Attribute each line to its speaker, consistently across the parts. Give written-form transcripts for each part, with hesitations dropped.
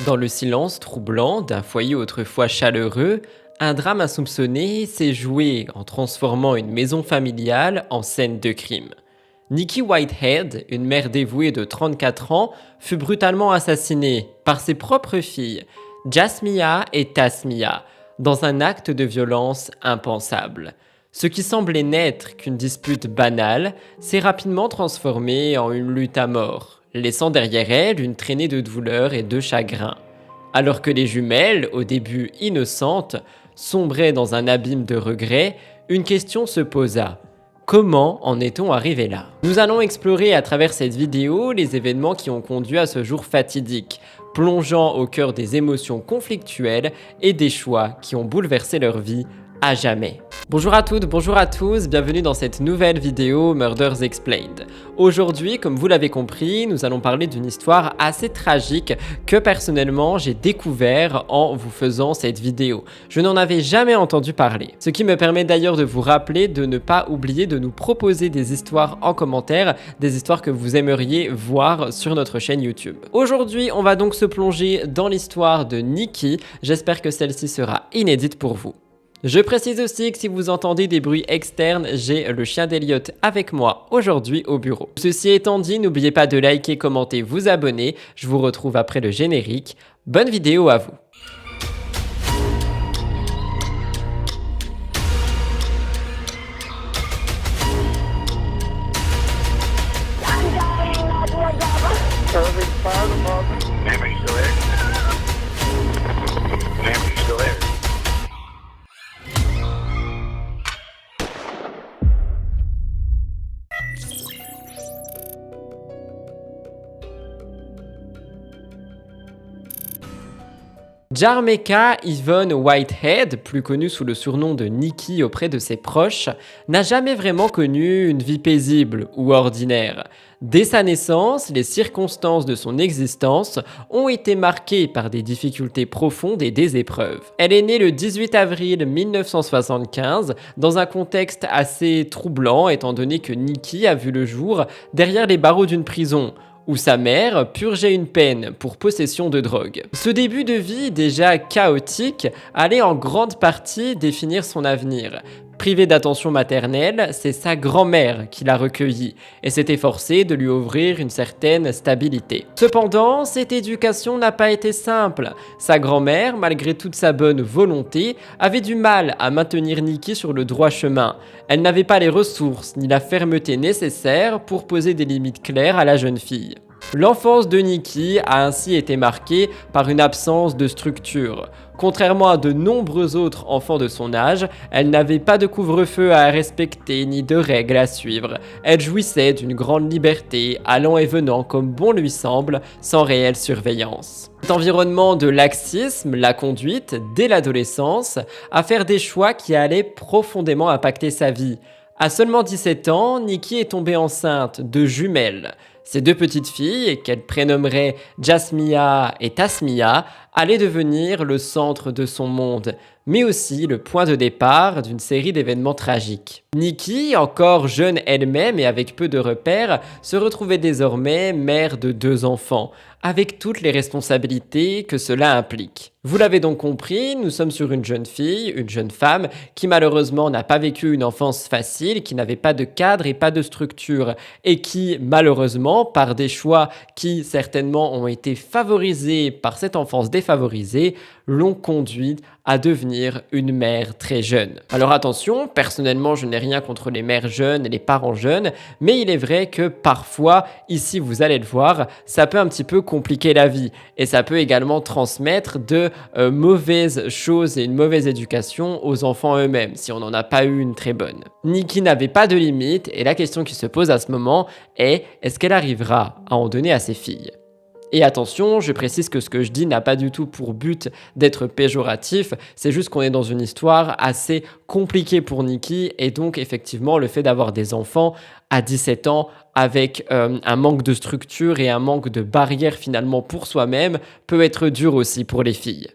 Speaker 1: Dans le silence troublant d'un foyer autrefois chaleureux, un drame insoupçonné s'est joué en transformant une maison familiale en scène de crime. Nikki Whitehead, une mère dévouée de 34 ans, fut brutalement assassinée par ses propres filles, Jasmia et Tasmia, dans un acte de violence impensable. Ce qui semblait n'être qu'une dispute banale s'est rapidement transformé en une lutte à mort, laissant derrière elle une traînée de douleur et de chagrin. Alors que les jumelles, au début innocentes, sombraient dans un abîme de regrets, une question se posa. Comment en est-on arrivé là? Nous allons explorer à travers cette vidéo les événements qui ont conduit à ce jour fatidique, plongeant au cœur des émotions conflictuelles et des choix qui ont bouleversé leur vie à jamais. Bonjour à toutes, bonjour à tous, bienvenue dans cette nouvelle vidéo Murders Explained. Aujourd'hui, comme vous l'avez compris, nous allons parler d'une histoire assez tragique que personnellement j'ai découvert en vous faisant cette vidéo. Je n'en avais jamais entendu parler. Ce qui me permet d'ailleurs de vous rappeler de ne pas oublier de nous proposer des histoires en commentaire, des histoires que vous aimeriez voir sur notre chaîne YouTube. Aujourd'hui, on va donc se plonger dans l'histoire de Nikki. J'espère que celle-ci sera inédite pour vous. Je précise aussi que si vous entendez des bruits externes, j'ai le chien d'Eliott avec moi aujourd'hui au bureau. Ceci étant dit, n'oubliez pas de liker, commenter, vous abonner. Je vous retrouve après le générique. Bonne vidéo à vous. Jarmeka Yvonne Whitehead, plus connue sous le surnom de Nikki auprès de ses proches, n'a jamais vraiment connu une vie paisible ou ordinaire. Dès sa naissance, les circonstances de son existence ont été marquées par des difficultés profondes et des épreuves. Elle est née le 18 avril 1975 dans un contexte assez troublant étant donné que Nikki a vu le jour derrière les barreaux d'une prison, où sa mère purgeait une peine pour possession de drogue. Ce début de vie déjà chaotique allait en grande partie définir son avenir. Privée d'attention maternelle, c'est sa grand-mère qui l'a recueillie et s'est efforcée de lui offrir une certaine stabilité. Cependant, cette éducation n'a pas été simple. Sa grand-mère, malgré toute sa bonne volonté, avait du mal à maintenir Nikki sur le droit chemin. Elle n'avait pas les ressources ni la fermeté nécessaires pour poser des limites claires à la jeune fille. L'enfance de Nikki a ainsi été marquée par une absence de structure. Contrairement à de nombreux autres enfants de son âge, elle n'avait pas de couvre-feu à respecter ni de règles à suivre. Elle jouissait d'une grande liberté, allant et venant comme bon lui semble, sans réelle surveillance. Cet environnement de laxisme l'a conduite, dès l'adolescence, à faire des choix qui allaient profondément impacter sa vie. À seulement 17 ans, Nikki est tombée enceinte de jumelles. Ces deux petites filles, qu'elle prénommerait Jasmia et Tasmia, allaient devenir le centre de son monde, mais aussi le point de départ d'une série d'événements tragiques. Nikki, encore jeune elle-même et avec peu de repères, se retrouvait désormais mère de 2 enfants, avec toutes les responsabilités que cela implique. Vous l'avez donc compris, nous sommes sur une jeune fille, une jeune femme, qui malheureusement n'a pas vécu une enfance facile, qui n'avait pas de cadre et pas de structure, et qui malheureusement, par des choix qui certainement ont été favorisés par cette enfance défavorisée, l'ont conduite à devenir une mère très jeune. Alors attention, personnellement je n'ai rien contre les mères jeunes et les parents jeunes, mais il est vrai que parfois, ici vous allez le voir, ça peut un petit peu compliquer la vie et ça peut également transmettre de mauvaises choses et une mauvaise éducation aux enfants eux-mêmes si on n'en a pas eu une très bonne. Nikki n'avait pas de limite et la question qui se pose à ce moment est: est-ce qu'elle arrivera à en donner à ses filles ? Et attention, je précise que ce que je dis n'a pas du tout pour but d'être péjoratif, c'est juste qu'on est dans une histoire assez compliquée pour Nikki et donc effectivement le fait d'avoir des enfants à 17 ans avec un manque de structure et un manque de barrière finalement pour soi-même peut être dur aussi pour les filles.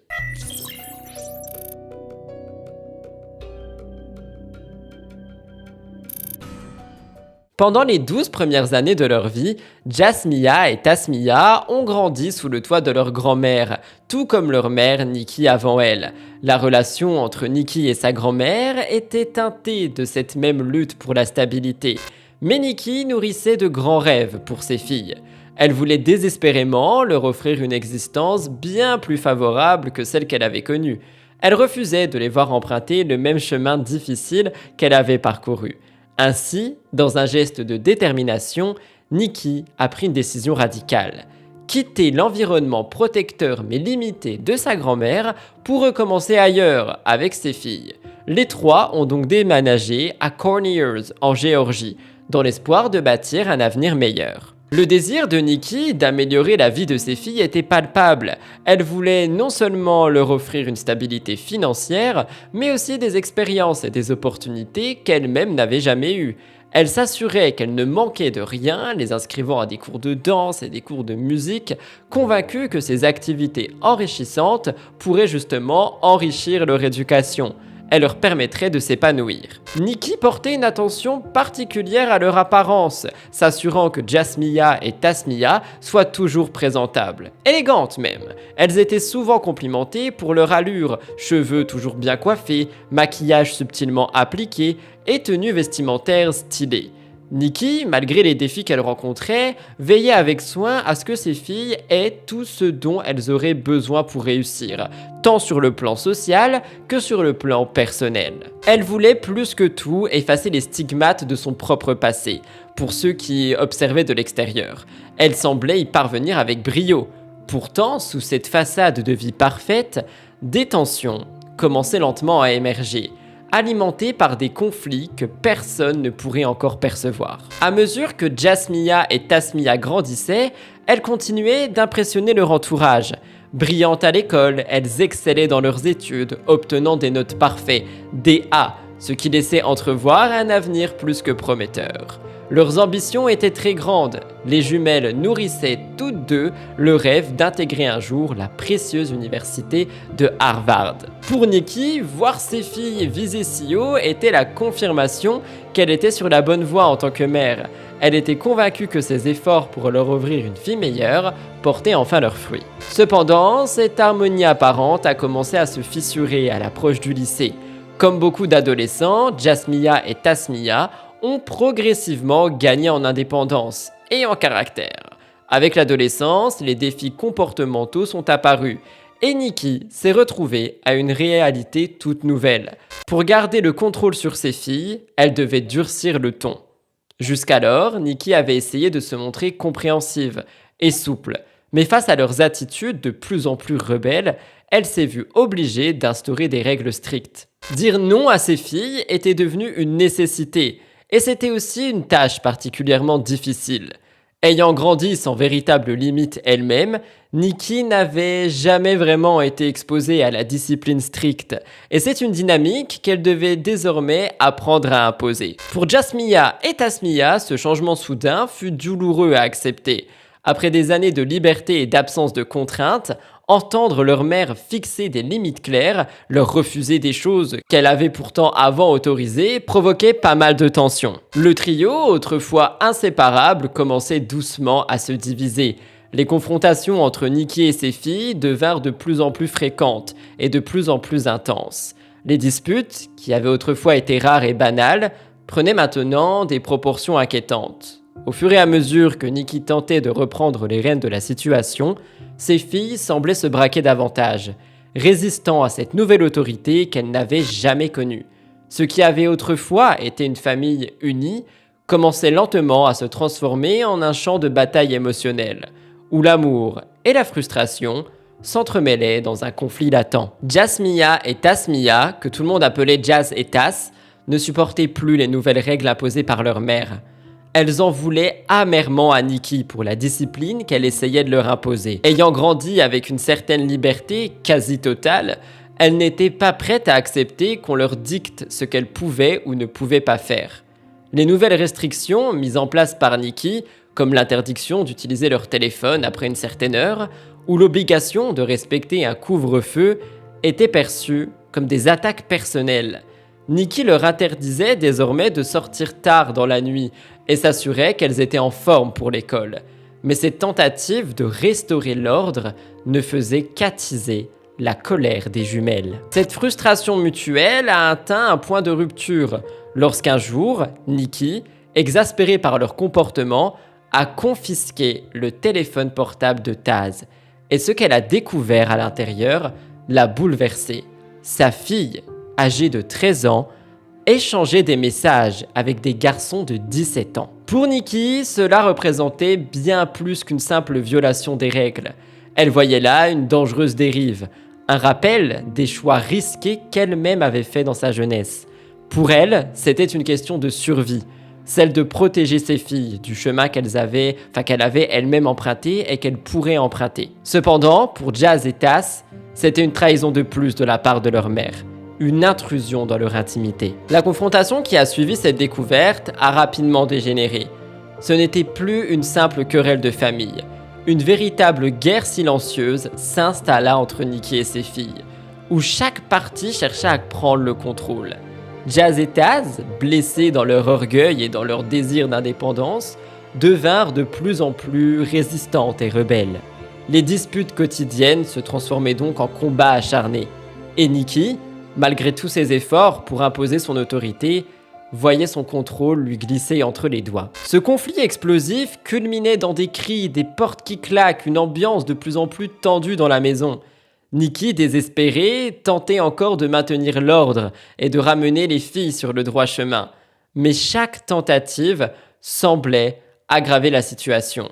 Speaker 1: Pendant les 12 premières années de leur vie, Jasmiyah et Tasmiyah ont grandi sous le toit de leur grand-mère, tout comme leur mère Nikki avant elle. La relation entre Nikki et sa grand-mère était teintée de cette même lutte pour la stabilité. Mais Nikki nourrissait de grands rêves pour ses filles. Elle voulait désespérément leur offrir une existence bien plus favorable que celle qu'elle avait connue. Elle refusait de les voir emprunter le même chemin difficile qu'elle avait parcouru. Ainsi, dans un geste de détermination, Nikki a pris une décision radicale. Quitter l'environnement protecteur mais limité de sa grand-mère pour recommencer ailleurs avec ses filles. Les trois ont donc déménagé à Corniers en Géorgie, dans l'espoir de bâtir un avenir meilleur. Le désir de Nikki d'améliorer la vie de ses filles était palpable. Elle voulait non seulement leur offrir une stabilité financière, mais aussi des expériences et des opportunités qu'elle-même n'avait jamais eues. Elle s'assurait qu'elle ne manquait de rien, les inscrivant à des cours de danse et des cours de musique, convaincue que ces activités enrichissantes pourraient justement enrichir leur éducation. Elle leur permettrait de s'épanouir. Nikki portait une attention particulière à leur apparence, s'assurant que Jasmiyah et Tasmiyah soient toujours présentables, élégantes même. Elles étaient souvent complimentées pour leur allure, cheveux toujours bien coiffés, maquillage subtilement appliqué et tenues vestimentaires stylées. Nikki, malgré les défis qu'elle rencontrait, veillait avec soin à ce que ses filles aient tout ce dont elles auraient besoin pour réussir, tant sur le plan social que sur le plan personnel. Elle voulait plus que tout effacer les stigmates de son propre passé, pour ceux qui observaient de l'extérieur. Elle semblait y parvenir avec brio. Pourtant, sous cette façade de vie parfaite, des tensions commençaient lentement à émerger, alimentés par des conflits que personne ne pourrait encore percevoir. À mesure que Jasmiyah et Tasmiyah grandissaient, elles continuaient d'impressionner leur entourage. Brillantes à l'école, elles excellaient dans leurs études, obtenant des notes parfaites, des A, ce qui laissait entrevoir un avenir plus que prometteur. Leurs ambitions étaient très grandes. Les jumelles nourrissaient toutes deux le rêve d'intégrer un jour la précieuse université de Harvard. Pour Nikki, voir ses filles viser si haut était la confirmation qu'elle était sur la bonne voie en tant que mère. Elle était convaincue que ses efforts pour leur offrir une fille meilleure portaient enfin leurs fruits. Cependant, cette harmonie apparente a commencé à se fissurer à l'approche du lycée. Comme beaucoup d'adolescents, Jasmiyah et Tasmiyah ont progressivement gagné en indépendance et en caractère. Avec l'adolescence, les défis comportementaux sont apparus et Nikki s'est retrouvée à une réalité toute nouvelle. Pour garder le contrôle sur ses filles, elle devait durcir le ton. Jusqu'alors, Nikki avait essayé de se montrer compréhensive et souple, mais face à leurs attitudes de plus en plus rebelles, elle s'est vue obligée d'instaurer des règles strictes. Dire non à ses filles était devenu une nécessité, et c'était aussi une tâche particulièrement difficile. Ayant grandi sans véritable limite elle-même, Nikki n'avait jamais vraiment été exposée à la discipline stricte, et c'est une dynamique qu'elle devait désormais apprendre à imposer. Pour Jasmiyah et Tasmiyah, ce changement soudain fut douloureux à accepter. Après des années de liberté et d'absence de contraintes, entendre leur mère fixer des limites claires, leur refuser des choses qu'elle avait pourtant avant autorisées, provoquait pas mal de tensions. Le trio, autrefois inséparable, commençait doucement à se diviser. Les confrontations entre Nikki et ses filles devinrent de plus en plus fréquentes et de plus en plus intenses. Les disputes, qui avaient autrefois été rares et banales, prenaient maintenant des proportions inquiétantes. Au fur et à mesure que Nikki tentait de reprendre les rênes de la situation, ses filles semblaient se braquer davantage, résistant à cette nouvelle autorité qu'elles n'avaient jamais connue. Ce qui avait autrefois été une famille unie commençait lentement à se transformer en un champ de bataille émotionnelle, où l'amour et la frustration s'entremêlaient dans un conflit latent. Jasmiyah et Tasmiyah, que tout le monde appelait Jazz et Tas, ne supportaient plus les nouvelles règles imposées par leur mère. Elles en voulaient amèrement à Nikki pour la discipline qu'elle essayait de leur imposer. Ayant grandi avec une certaine liberté quasi totale, elles n'étaient pas prêtes à accepter qu'on leur dicte ce qu'elles pouvaient ou ne pouvaient pas faire. Les nouvelles restrictions mises en place par Nikki, comme l'interdiction d'utiliser leur téléphone après une certaine heure, ou l'obligation de respecter un couvre-feu, étaient perçues comme des attaques personnelles. Nikki leur interdisait désormais de sortir tard dans la nuit et s'assurait qu'elles étaient en forme pour l'école. Mais cette tentative de restaurer l'ordre ne faisait qu'attiser la colère des jumelles. Cette frustration mutuelle a atteint un point de rupture lorsqu'un jour, Nikki, exaspérée par leur comportement, a confisqué le téléphone portable de Taz. Et ce qu'elle a découvert à l'intérieur l'a bouleversée. Sa fille, âgée de 13 ans, échangeait des messages avec des garçons de 17 ans. Pour Nikki, cela représentait bien plus qu'une simple violation des règles. Elle voyait là une dangereuse dérive, un rappel des choix risqués qu'elle-même avait faits dans sa jeunesse. Pour elle, c'était une question de survie, celle de protéger ses filles du chemin qu'elle avait elle-même emprunté et qu'elle pourrait emprunter. Cependant, pour Jazz et Taz, c'était une trahison de plus de la part de leur mère, une intrusion dans leur intimité. La confrontation qui a suivi cette découverte a rapidement dégénéré. Ce n'était plus une simple querelle de famille. Une véritable guerre silencieuse s'installa entre Nikki et ses filles, où chaque partie cherchait à prendre le contrôle. Jazz et Taz, blessés dans leur orgueil et dans leur désir d'indépendance, devinrent de plus en plus résistantes et rebelles. Les disputes quotidiennes se transformaient donc en combats acharnés. Et Nikki, malgré tous ses efforts pour imposer son autorité, voyait son contrôle lui glisser entre les doigts. Ce conflit explosif culminait dans des cris, des portes qui claquent, une ambiance de plus en plus tendue dans la maison. Nikki, désespérée, tentait encore de maintenir l'ordre et de ramener les filles sur le droit chemin. Mais chaque tentative semblait aggraver la situation.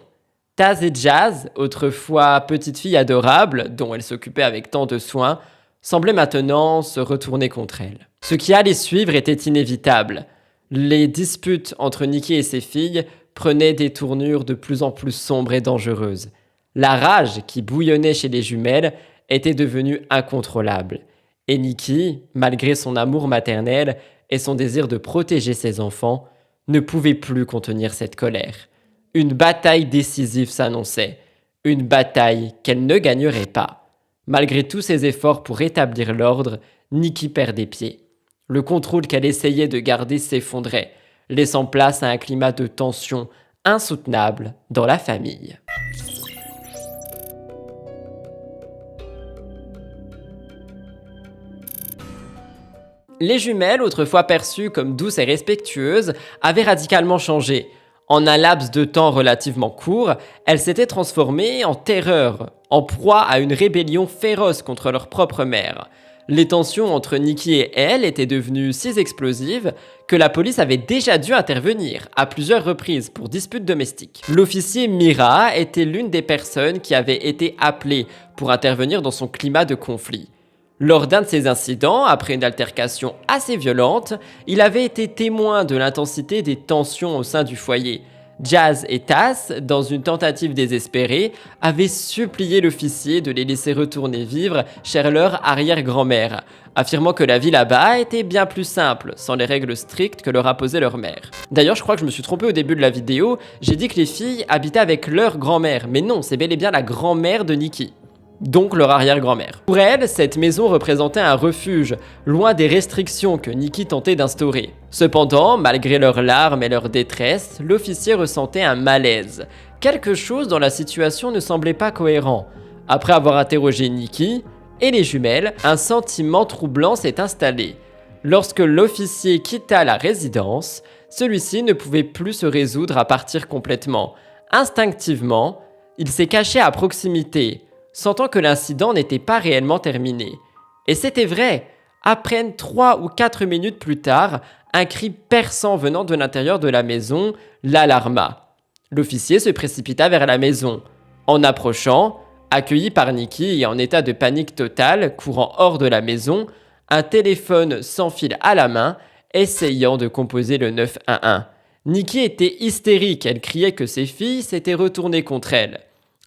Speaker 1: Taz et Jazz, autrefois petites filles adorables, dont elle s'occupait avec tant de soin, semblaient maintenant se retourner contre elle. Ce qui allait suivre était inévitable. Les disputes entre Nikki et ses filles prenaient des tournures de plus en plus sombres et dangereuses. La rage qui bouillonnait chez les jumelles était devenue incontrôlable. Et Nikki, malgré son amour maternel et son désir de protéger ses enfants, ne pouvait plus contenir cette colère. Une bataille décisive s'annonçait, une bataille qu'elle ne gagnerait pas. Malgré tous ses efforts pour rétablir l'ordre, Nikki perdait pied. Le contrôle qu'elle essayait de garder s'effondrait, laissant place à un climat de tension insoutenable dans la famille. Les jumelles, autrefois perçues comme douces et respectueuses, avaient radicalement changé. En un laps de temps relativement court, elles s'étaient transformées en terreur, en proie à une rébellion féroce contre leur propre mère. Les tensions entre Nikki et elle étaient devenues si explosives que la police avait déjà dû intervenir à plusieurs reprises pour disputes domestiques. L'officier Mira était l'une des personnes qui avait été appelée pour intervenir dans son climat de conflit. Lors d'un de ces incidents, après une altercation assez violente, il avait été témoin de l'intensité des tensions au sein du foyer. Jazz et Taz, dans une tentative désespérée, avaient supplié l'officier de les laisser retourner vivre chez leur arrière-grand-mère, affirmant que la vie là-bas était bien plus simple, sans les règles strictes que leur imposait leur mère. D'ailleurs, je crois que je me suis trompé au début de la vidéo, j'ai dit que les filles habitaient avec leur grand-mère, mais non, c'est bel et bien la grand-mère de Nikki. Donc leur arrière-grand-mère. Pour elle, cette maison représentait un refuge, loin des restrictions que Nikki tentait d'instaurer. Cependant, malgré leurs larmes et leur détresse, l'officier ressentait un malaise. Quelque chose dans la situation ne semblait pas cohérent. Après avoir interrogé Nikki et les jumelles, un sentiment troublant s'est installé. Lorsque l'officier quitta la résidence, celui-ci ne pouvait plus se résoudre à partir complètement. Instinctivement, il s'est caché à proximité, sentant que l'incident n'était pas réellement terminé. Et c'était vrai, à peine 3 ou 4 minutes plus tard, un cri perçant venant de l'intérieur de la maison l'alarma. L'officier se précipita vers la maison. En approchant, accueilli par Nikki et en état de panique totale, courant hors de la maison, un téléphone sans fil à la main, essayant de composer le 911. Nikki était hystérique, elle criait que ses filles s'étaient retournées contre elle.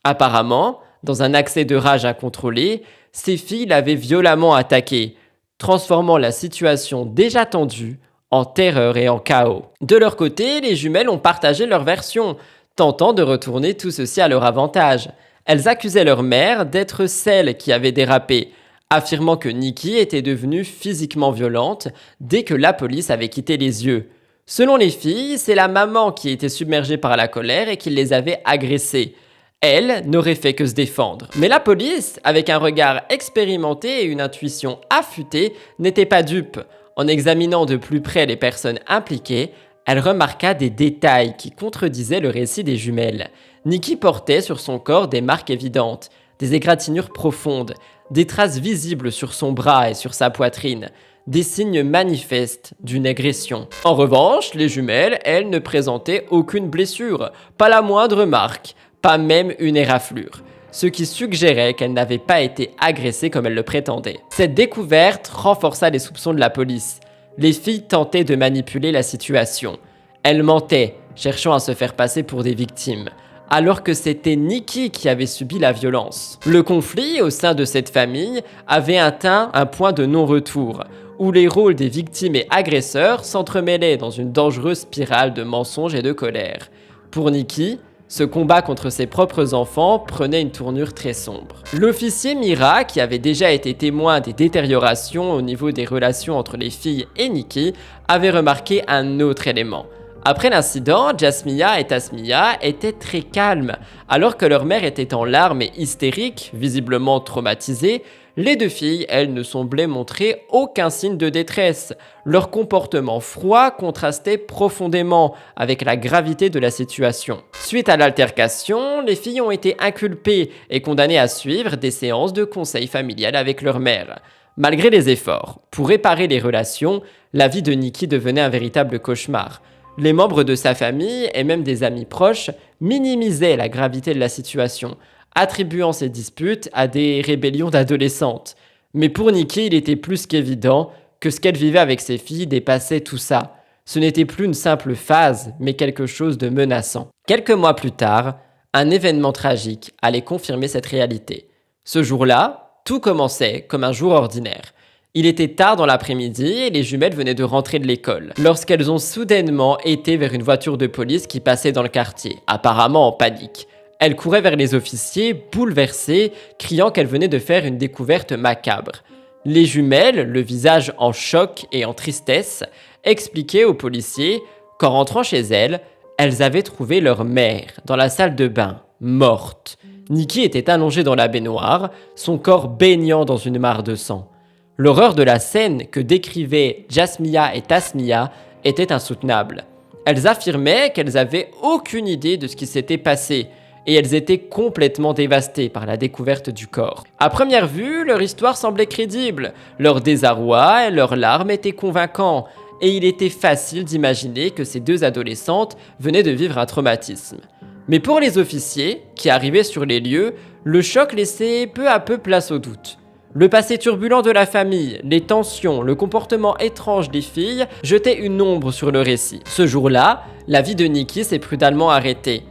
Speaker 1: Apparemment, dans un accès de rage incontrôlé, ses filles l'avaient violemment attaquée, transformant la situation déjà tendue en terreur et en chaos. De leur côté, les jumelles ont partagé leur version, tentant de retourner tout ceci à leur avantage. Elles accusaient leur mère d'être celle qui avait dérapé, affirmant que Nikki était devenue physiquement violente dès que la police avait quitté les lieux. Selon les filles, c'est la maman qui était submergée par la colère et qui les avait agressées. Elle n'aurait fait que se défendre. Mais la police, avec un regard expérimenté et une intuition affûtée, n'était pas dupe. En examinant de plus près les personnes impliquées, elle remarqua des détails qui contredisaient le récit des jumelles. Nikki portait sur son corps des marques évidentes, des égratignures profondes, des traces visibles sur son bras et sur sa poitrine, des signes manifestes d'une agression. En revanche, les jumelles, elles, ne présentaient aucune blessure, pas la moindre marque, pas même une éraflure, ce qui suggérait qu'elles n'avaient pas été agressées comme elles le prétendaient. Cette découverte renforça les soupçons de la police. Les filles tentaient de manipuler la situation. Elles mentaient, cherchant à se faire passer pour des victimes, alors que c'était Nikki qui avait subi la violence. Le conflit au sein de cette famille avait atteint un point de non-retour, où les rôles des victimes et agresseurs s'entremêlaient dans une dangereuse spirale de mensonges et de colère. Pour Nikki, ce combat contre ses propres enfants prenait une tournure très sombre. L'officier Mira, qui avait déjà été témoin des détériorations au niveau des relations entre les filles et Nikki, avait remarqué un autre élément. Après l'incident, Jasmiyah et Tasmiyah étaient très calmes. Alors que leur mère était en larmes et hystérique, visiblement traumatisée, les deux filles, elles, ne semblaient montrer aucun signe de détresse. Leur comportement froid contrastait profondément avec la gravité de la situation. Suite à l'altercation, les filles ont été inculpées et condamnées à suivre des séances de conseil familial avec leur mère. Malgré les efforts pour réparer les relations, la vie de Nikki devenait un véritable cauchemar. Les membres de sa famille et même des amis proches minimisaient la gravité de la situation, attribuant ces disputes à des rébellions d'adolescentes. Mais pour Nikki, il était plus qu'évident que ce qu'elle vivait avec ses filles dépassait tout ça. Ce n'était plus une simple phase, mais quelque chose de menaçant. Quelques mois plus tard, un événement tragique allait confirmer cette réalité. Ce jour-là, tout commençait comme un jour ordinaire. Il était tard dans l'après-midi et les jumelles venaient de rentrer de l'école, lorsqu'elles ont soudainement été vers une voiture de police qui passait dans le quartier, apparemment en panique. Elles couraient vers les officiers, bouleversées, criant qu'elles venaient de faire une découverte macabre. Les jumelles, le visage en choc et en tristesse, expliquaient aux policiers qu'en rentrant chez elles, elles avaient trouvé leur mère dans la salle de bain, morte. Nikki était allongée dans la baignoire, son corps baignant dans une mare de sang. L'horreur de la scène que décrivaient Jasmiyah et Tasmiyah était insoutenable. Elles affirmaient qu'elles avaient aucune idée de ce qui s'était passé et elles étaient complètement dévastées par la découverte du corps. À première vue, leur histoire semblait crédible, leur désarroi et leurs larmes étaient convaincants et il était facile d'imaginer que ces deux adolescentes venaient de vivre un traumatisme. Mais pour les officiers, qui arrivaient sur les lieux, le choc laissait peu à peu place au doute. Le passé turbulent de la famille, les tensions, le comportement étrange des filles jetaient une ombre sur le récit. Ce jour-là, la vie de Nikki s'est prudemment arrêtée.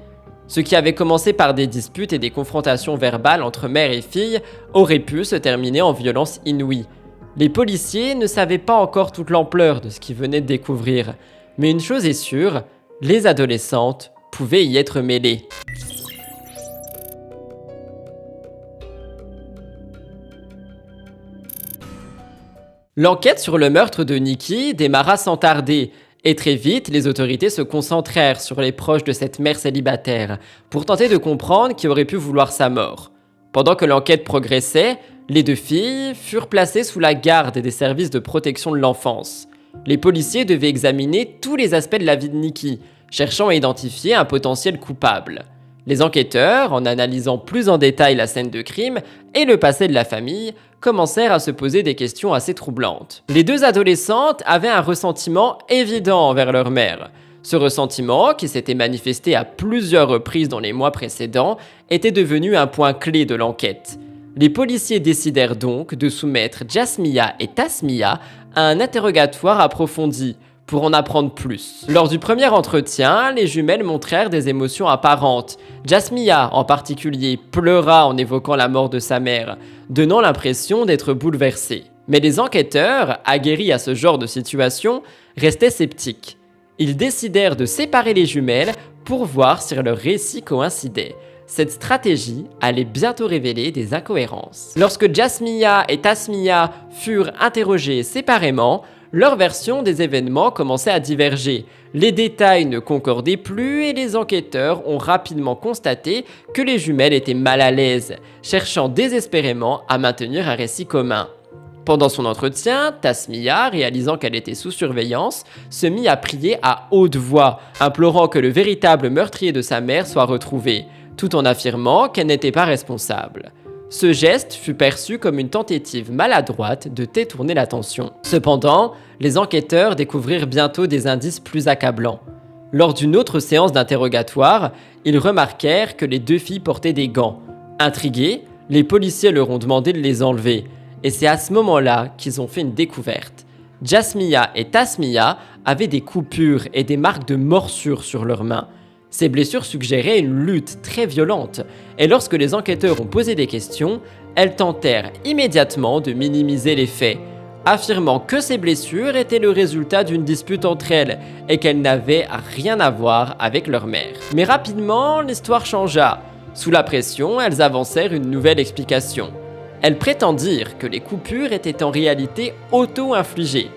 Speaker 1: Ce qui avait commencé par des disputes et des confrontations verbales entre mère et fille aurait pu se terminer en violence inouïe. Les policiers ne savaient pas encore toute l'ampleur de ce qu'ils venaient de découvrir, mais une chose est sûre, les adolescentes pouvaient y être mêlées. L'enquête sur le meurtre de Nikki démarra sans tarder, et très vite, les autorités se concentrèrent sur les proches de cette mère célibataire, pour tenter de comprendre qui aurait pu vouloir sa mort. Pendant que l'enquête progressait, les deux filles furent placées sous la garde des services de protection de l'enfance. Les policiers devaient examiner tous les aspects de la vie de Nikki, cherchant à identifier un potentiel coupable. Les enquêteurs, en analysant plus en détail la scène de crime et le passé de la famille, commencèrent à se poser des questions assez troublantes. Les deux adolescentes avaient un ressentiment évident envers leur mère. Ce ressentiment, qui s'était manifesté à plusieurs reprises dans les mois précédents, était devenu un point clé de l'enquête. Les policiers décidèrent donc de soumettre Jasmiyah et Tasmiyah à un interrogatoire approfondi, pour en apprendre plus. Lors du premier entretien, les jumelles montrèrent des émotions apparentes. Jasmiyah, en particulier, pleura en évoquant la mort de sa mère, donnant l'impression d'être bouleversée. Mais les enquêteurs, aguerris à ce genre de situation, restaient sceptiques. Ils décidèrent de séparer les jumelles pour voir si leurs récits coïncidaient. Cette stratégie allait bientôt révéler des incohérences. Lorsque Jasmiyah et Tasmiyah furent interrogées séparément, leur version des événements commençait à diverger. Les détails ne concordaient plus et les enquêteurs ont rapidement constaté que les jumelles étaient mal à l'aise, cherchant désespérément à maintenir un récit commun. Pendant son entretien, Tasmiyah, réalisant qu'elle était sous surveillance, se mit à prier à haute voix, implorant que le véritable meurtrier de sa mère soit retrouvé, tout en affirmant qu'elle n'était pas responsable. Ce geste fut perçu comme une tentative maladroite de détourner l'attention. Cependant, les enquêteurs découvrirent bientôt des indices plus accablants. Lors d'une autre séance d'interrogatoire, ils remarquèrent que les deux filles portaient des gants. Intrigués, les policiers leur ont demandé de les enlever. Et c'est à ce moment-là qu'ils ont fait une découverte. Jasmiyah et Tasmiyah avaient des coupures et des marques de morsures sur leurs mains. Ces blessures suggéraient une lutte très violente, et lorsque les enquêteurs ont posé des questions, elles tentèrent immédiatement de minimiser les faits, affirmant que ces blessures étaient le résultat d'une dispute entre elles et qu'elles n'avaient rien à voir avec leur mère. Mais rapidement, l'histoire changea. Sous la pression, elles avancèrent une nouvelle explication. Elles prétendirent que les coupures étaient en réalité auto-infligées.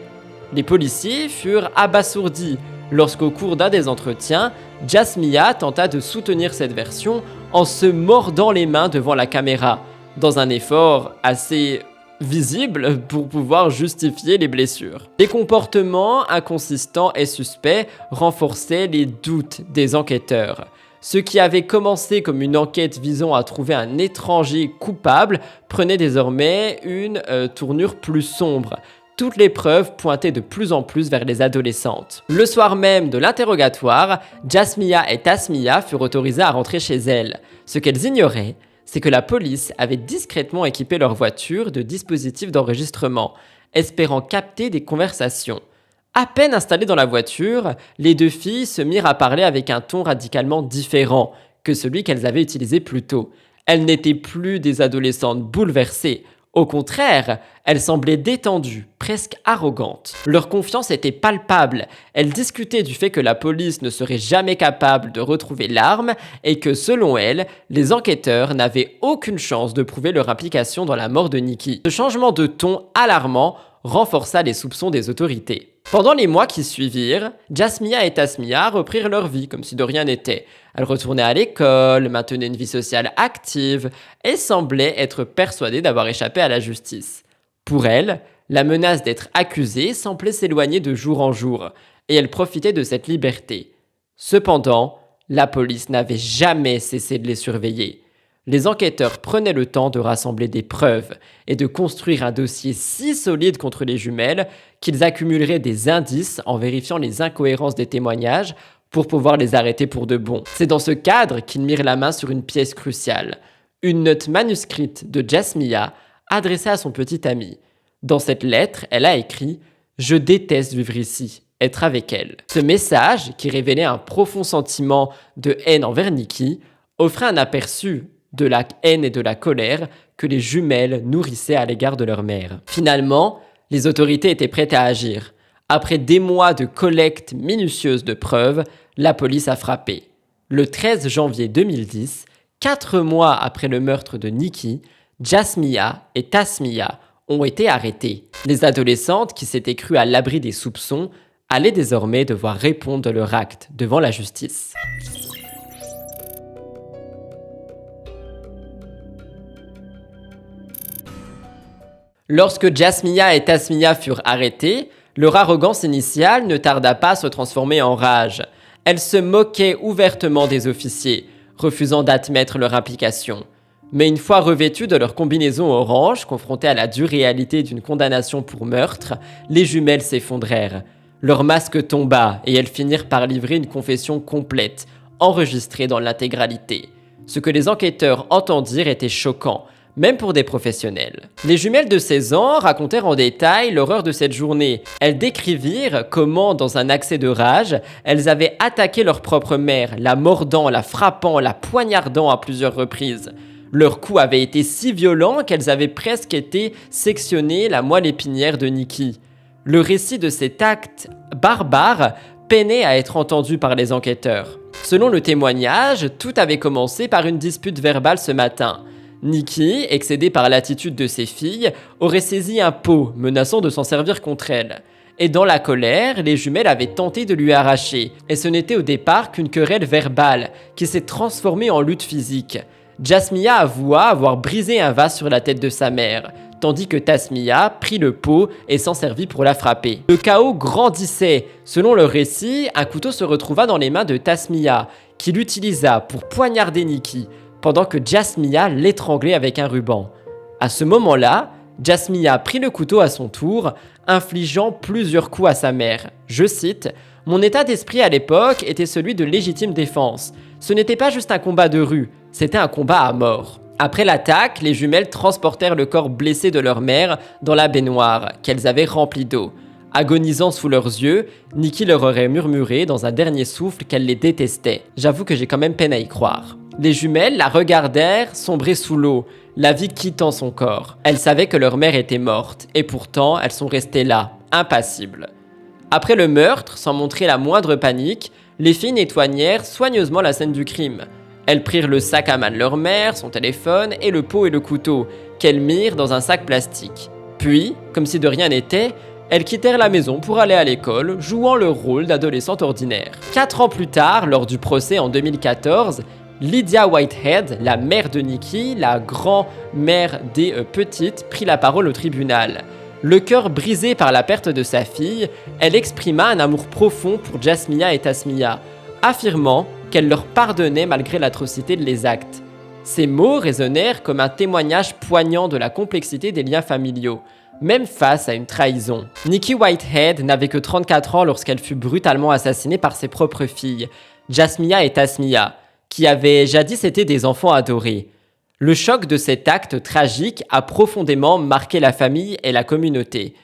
Speaker 1: Les policiers furent abasourdis lorsqu'au cours d'un des entretiens, Jasmiyah tenta de soutenir cette version en se mordant les mains devant la caméra, dans un effort assez visible pour pouvoir justifier les blessures. Des comportements inconsistants et suspects renforçaient les doutes des enquêteurs. Ce qui avait commencé comme une enquête visant à trouver un étranger coupable prenait désormais une tournure plus sombre. Toutes les preuves pointaient de plus en plus vers les adolescentes. Le soir même de l'interrogatoire, Jasmiyah et Tasmiyah furent autorisées à rentrer chez elles. Ce qu'elles ignoraient, c'est que la police avait discrètement équipé leur voiture de dispositifs d'enregistrement, espérant capter des conversations. À peine installées dans la voiture, les deux filles se mirent à parler avec un ton radicalement différent que celui qu'elles avaient utilisé plus tôt. Elles n'étaient plus des adolescentes bouleversées. Au contraire, elles semblaient détendues, presque arrogantes. Leur confiance était palpable. Elles discutaient du fait que la police ne serait jamais capable de retrouver l'arme et que, selon elles, les enquêteurs n'avaient aucune chance de prouver leur implication dans la mort de Nikki. Ce changement de ton alarmant renforça les soupçons des autorités. Pendant les mois qui suivirent, Jasmiyah et Tasmiyah reprirent leur vie comme si de rien n'était. Elles retournaient à l'école, maintenaient une vie sociale active et semblaient être persuadées d'avoir échappé à la justice. Pour elles, la menace d'être accusées semblait s'éloigner de jour en jour et elles profitaient de cette liberté. Cependant, la police n'avait jamais cessé de les surveiller. Les enquêteurs prenaient le temps de rassembler des preuves et de construire un dossier si solide contre les jumelles qu'ils accumuleraient des indices en vérifiant les incohérences des témoignages pour pouvoir les arrêter pour de bon. C'est dans ce cadre qu'ils mirent la main sur une pièce cruciale, une note manuscrite de Jasmiyah adressée à son petit ami. Dans cette lettre, elle a écrit « Je déteste vivre ici, être avec elle ». Ce message, qui révélait un profond sentiment de haine envers Nikki, offrait un aperçu de la haine et de la colère que les jumelles nourrissaient à l'égard de leur mère. Finalement, les autorités étaient prêtes à agir. Après des mois de collecte minutieuse de preuves, la police a frappé. Le 13 janvier 2010, 4 mois après le meurtre de Nikki, Jasmiyah et Tasmiyah ont été arrêtées. Les adolescentes qui s'étaient crues à l'abri des soupçons allaient désormais devoir répondre de leur acte devant la justice. Lorsque Jasmiyah et Tasmiyah furent arrêtées, leur arrogance initiale ne tarda pas à se transformer en rage. Elles se moquaient ouvertement des officiers, refusant d'admettre leur implication. Mais une fois revêtues de leur combinaison orange, confrontées à la dure réalité d'une condamnation pour meurtre, les jumelles s'effondrèrent. Leur masque tomba et elles finirent par livrer une confession complète, enregistrée dans l'intégralité. Ce que les enquêteurs entendirent était choquant, même pour des professionnels. Les jumelles de 16 ans racontèrent en détail l'horreur de cette journée. Elles décrivirent comment, dans un accès de rage, elles avaient attaqué leur propre mère, la mordant, la frappant, la poignardant à plusieurs reprises. Leurs coups avaient été si violents qu'elles avaient presque été sectionnées la moelle épinière de Nikki. Le récit de cet acte barbare peinait à être entendu par les enquêteurs. Selon le témoignage, tout avait commencé par une dispute verbale ce matin. Nikki, excédée par l'attitude de ses filles, aurait saisi un pot, menaçant de s'en servir contre elle. Et dans la colère, les jumelles avaient tenté de lui arracher. Et ce n'était au départ qu'une querelle verbale qui s'est transformée en lutte physique. Jasmiyah avoua avoir brisé un vase sur la tête de sa mère, tandis que Tasmiyah prit le pot et s'en servit pour la frapper. Le chaos grandissait. Selon le récit, un couteau se retrouva dans les mains de Tasmiyah, qui l'utilisa pour poignarder Nikki, pendant que Jasmiyah l'étranglait avec un ruban. À ce moment-là, Jasmiyah prit le couteau à son tour, infligeant plusieurs coups à sa mère. Je cite « Mon état d'esprit à l'époque était celui de légitime défense. Ce n'était pas juste un combat de rue, c'était un combat à mort. » Après l'attaque, les jumelles transportèrent le corps blessé de leur mère dans la baignoire, qu'elles avaient remplie d'eau. Agonisant sous leurs yeux, Nikki leur aurait murmuré dans un dernier souffle qu'elle les détestait. J'avoue que j'ai quand même peine à y croire. Les jumelles la regardèrent sombrer sous l'eau, la vie quittant son corps. Elles savaient que leur mère était morte, et pourtant elles sont restées là, impassibles. Après le meurtre, sans montrer la moindre panique, les filles nettoyèrent soigneusement la scène du crime. Elles prirent le sac à main de leur mère, son téléphone et le pot et le couteau, qu'elles mirent dans un sac plastique. Puis, comme si de rien n'était, elles quittèrent la maison pour aller à l'école, jouant leur rôle d'adolescente ordinaire. 4 ans plus tard, lors du procès en 2014, Lydia Whitehead, la mère de Nikki, la grand-mère des petites, prit la parole au tribunal. Le cœur brisé par la perte de sa fille, elle exprima un amour profond pour Jasmiyah et Tasmiyah, affirmant qu'elle leur pardonnait malgré l'atrocité de les actes. Ces mots résonnèrent comme un témoignage poignant de la complexité des liens familiaux, même face à une trahison. Nikki Whitehead n'avait que 34 ans lorsqu'elle fut brutalement assassinée par ses propres filles, Jasmiyah et Tasmiyah, qui avaient jadis été des enfants adorés. Le choc de cet acte tragique a profondément marqué la famille et la communauté.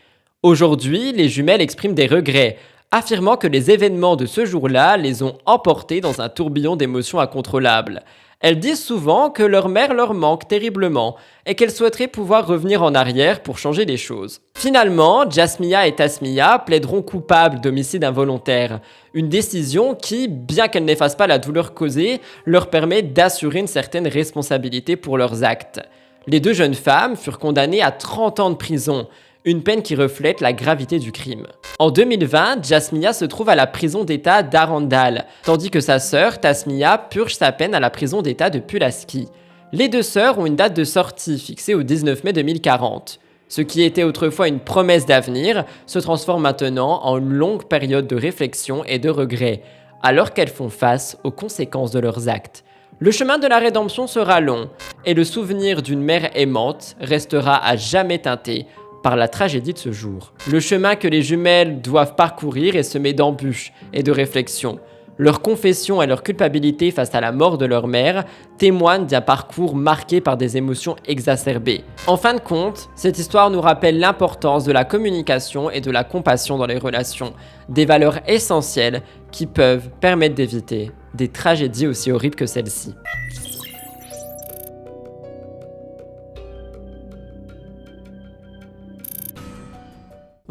Speaker 1: Aujourd'hui, les jumelles expriment des regrets, affirmant que les événements de ce jour-là les ont emportées dans un tourbillon d'émotions incontrôlables. Elles disent souvent que leur mère leur manque terriblement et qu'elles souhaiteraient pouvoir revenir en arrière pour changer les choses. Finalement, Jasmiyah et Tasmiyah plaideront coupables d'homicide involontaire, une décision qui, bien qu'elle n'efface pas la douleur causée, leur permet d'assurer une certaine responsabilité pour leurs actes. Les deux jeunes femmes furent condamnées à 30 ans de prison, une peine qui reflète la gravité du crime. En 2020, Jasmiyah se trouve à la prison d'État d'Arendal, tandis que sa sœur, Tasmiyah, purge sa peine à la prison d'État de Pulaski. Les deux sœurs ont une date de sortie fixée au 19 mai 2040. Ce qui était autrefois une promesse d'avenir se transforme maintenant en une longue période de réflexion et de regret, alors qu'elles font face aux conséquences de leurs actes. Le chemin de la rédemption sera long, et le souvenir d'une mère aimante restera à jamais teinté par la tragédie de ce jour. Le chemin que les jumelles doivent parcourir est semé d'embûches et de réflexions. Leur confession et leur culpabilité face à la mort de leur mère témoignent d'un parcours marqué par des émotions exacerbées. En fin de compte, cette histoire nous rappelle l'importance de la communication et de la compassion dans les relations, des valeurs essentielles qui peuvent permettre d'éviter des tragédies aussi horribles que celle-ci.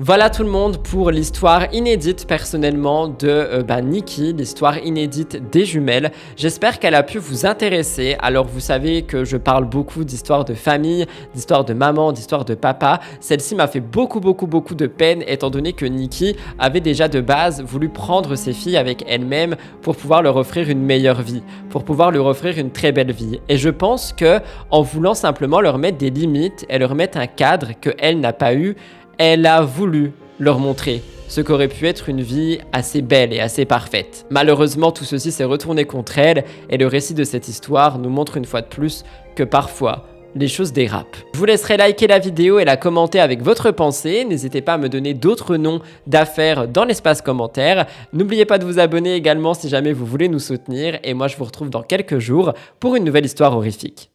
Speaker 1: Voilà tout le monde pour l'histoire inédite personnellement de Nikki, l'histoire inédite des jumelles. J'espère qu'elle a pu vous intéresser. Alors vous savez que je parle beaucoup d'histoires de famille, d'histoires de maman, d'histoires de papa. Celle-ci m'a fait beaucoup de peine étant donné que Nikki avait déjà de base voulu prendre ses filles avec elle-même pour pouvoir leur offrir une meilleure vie, pour pouvoir leur offrir une très belle vie. Et je pense que en voulant simplement leur mettre des limites et leur mettre un cadre qu'elle n'a pas eu, elle a voulu leur montrer ce qu'aurait pu être une vie assez belle et assez parfaite. Malheureusement, tout ceci s'est retourné contre elle et le récit de cette histoire nous montre une fois de plus que parfois, les choses dérapent. Je vous laisserai liker la vidéo et la commenter avec votre pensée. N'hésitez pas à me donner d'autres noms d'affaires dans l'espace commentaire. N'oubliez pas de vous abonner également si jamais vous voulez nous soutenir. Et moi, je vous retrouve dans quelques jours pour une nouvelle histoire horrifique.